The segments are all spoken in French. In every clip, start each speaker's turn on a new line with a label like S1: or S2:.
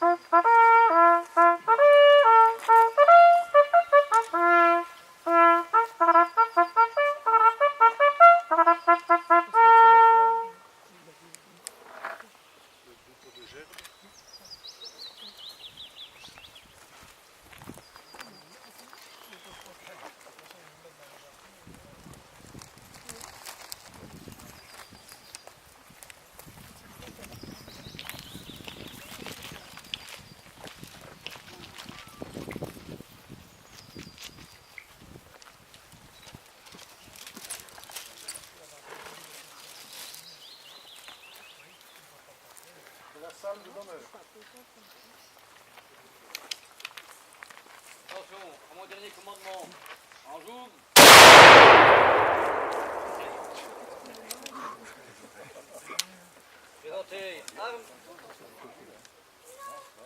S1: La salle de l'honneur.
S2: Attention, à mon dernier commandement. En joue. Présentez armes.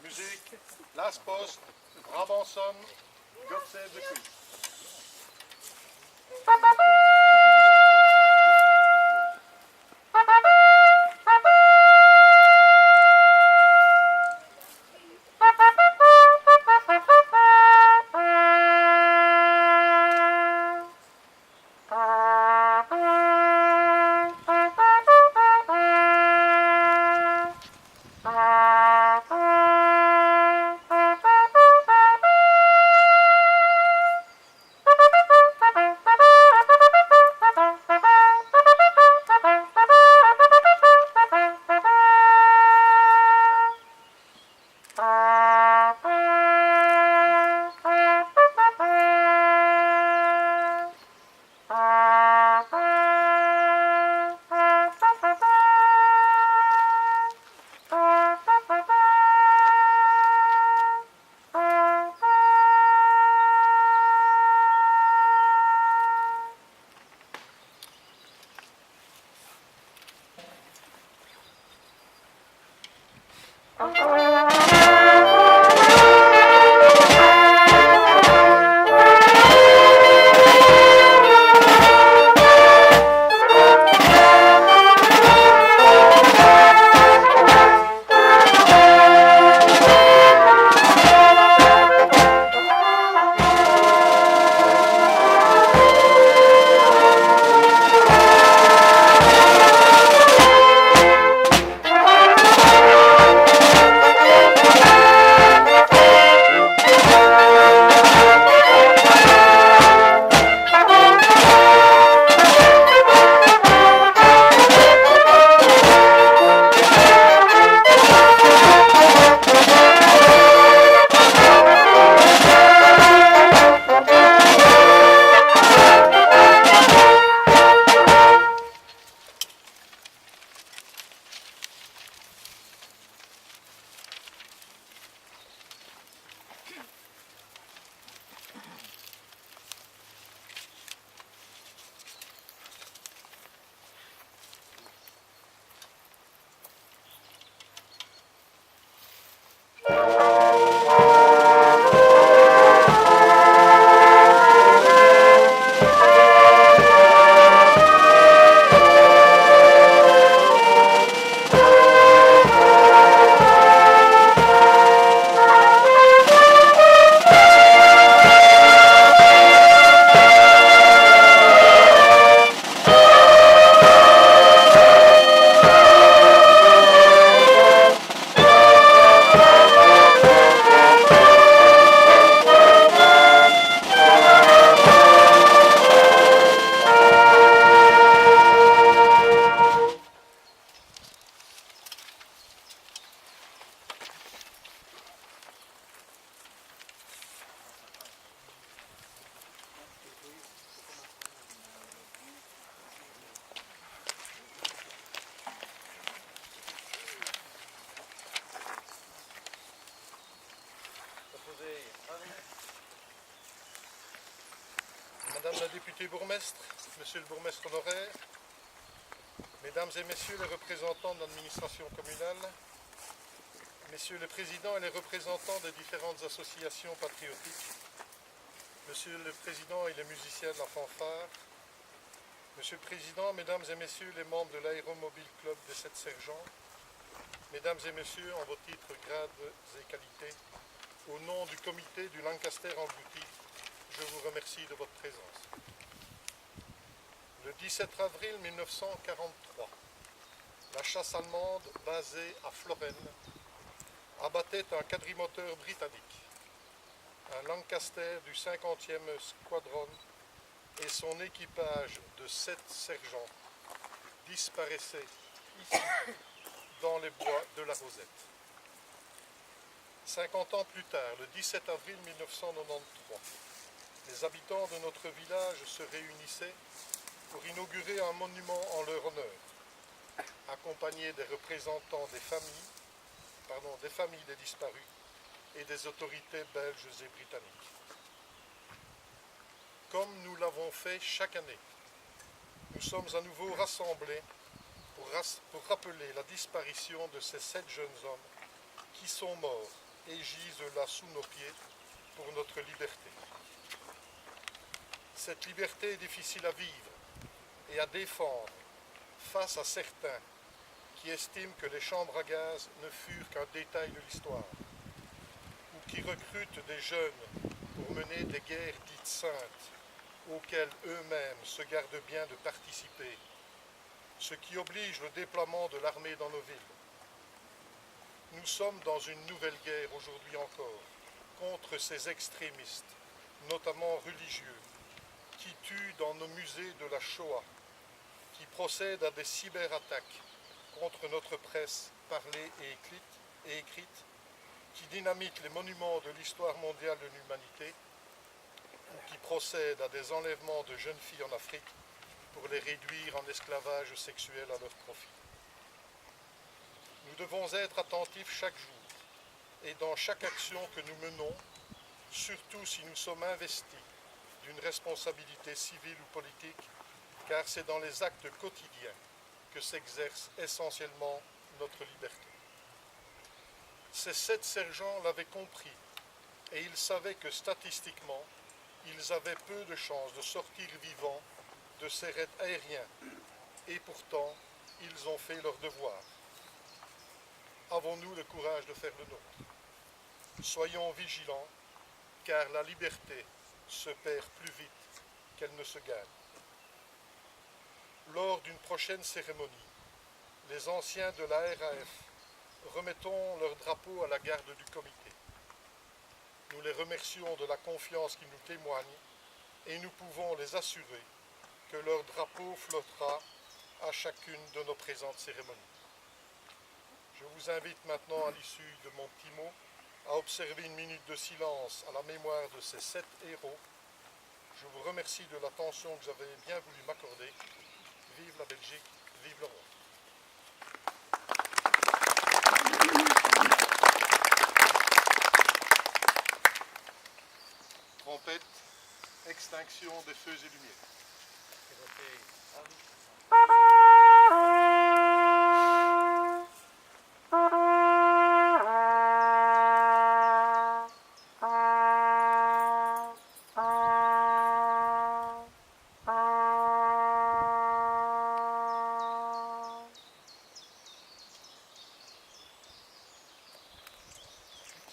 S1: Musique, Last Post, Brabanson, God Save the Queen. Madame la députée bourgmestre, Monsieur le bourgmestre honoraire, Mesdames et Messieurs les représentants de l'administration communale, Messieurs les présidents et les représentants des différentes associations patriotiques, Monsieur le Président et les musiciens de la fanfare, Monsieur le Président, Mesdames et Messieurs les membres de l'Aéromobile Club des 7 Sergents, Mesdames et Messieurs, en vos titres, grades et qualités, au nom du comité du Lancaster-Anglouty, je vous remercie de votre présence. Le 17 avril 1943, la chasse allemande basée à Florène abattait un quadrimoteur britannique, un Lancaster du 50e Squadron et son équipage de 7 sergents disparaissaient ici, dans les bois de la Rosette. 50 ans plus tard, le 17 avril 1993, les habitants de notre village se réunissaient pour inaugurer un monument en leur honneur, accompagnés des représentants des familles des disparus et des autorités belges et britanniques. Comme nous l'avons fait chaque année, nous sommes à nouveau rassemblés pour rappeler la disparition de ces 7 jeunes hommes qui sont morts et gisent là sous nos pieds pour notre liberté. Cette liberté est difficile à vivre et à défendre face à certains qui estiment que les chambres à gaz ne furent qu'un détail de l'histoire, ou qui recrutent des jeunes pour mener des guerres dites saintes, auxquelles eux-mêmes se gardent bien de participer, ce qui oblige le déploiement de l'armée dans nos villes. Nous sommes dans une nouvelle guerre aujourd'hui encore, contre ces extrémistes, notamment religieux, qui tuent dans nos musées de la Shoah, qui procèdent à des cyberattaques contre notre presse parlée et écrite, qui dynamitent les monuments de l'histoire mondiale de l'humanité, ou qui procèdent à des enlèvements de jeunes filles en Afrique pour les réduire en esclavage sexuel à leur profit. Nous devons être attentifs chaque jour et dans chaque action que nous menons, surtout si nous sommes investis d'une responsabilité civile ou politique, car c'est dans les actes quotidiens que s'exerce essentiellement notre liberté. Ces 7 sergents l'avaient compris et ils savaient que statistiquement, ils avaient peu de chances de sortir vivants de ces raids aériens et pourtant, ils ont fait leur devoir. Avons-nous le courage de faire le nôtre? Soyons vigilants, car la liberté se perd plus vite qu'elle ne se gagne. Lors d'une prochaine cérémonie, les anciens de la RAF remettront leur drapeau à la garde du comité. Nous les remercions de la confiance qu'ils nous témoignent et nous pouvons les assurer que leur drapeau flottera à chacune de nos présentes cérémonies. Je vous invite maintenant, à l'issue de mon petit mot, à observer une minute de silence à la mémoire de ces 7 héros. Je vous remercie de l'attention que vous avez bien voulu m'accorder. Vive la Belgique, vive l'Europe. Trompette, extinction des feux et lumières.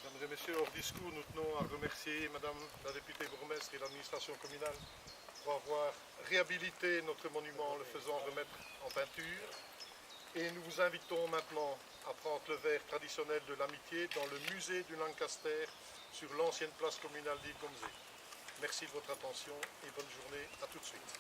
S1: Mesdames et Messieurs, hors discours, nous tenons à remercier Madame la députée bourgmestre et l'administration communale pour avoir réhabilité notre monument en le faisant remettre en peinture. Et nous vous invitons maintenant à prendre le verre traditionnel de l'amitié dans le musée du Lancaster sur l'ancienne place communale d'Île-Gomzé. Merci de votre attention et bonne journée. À tout de suite.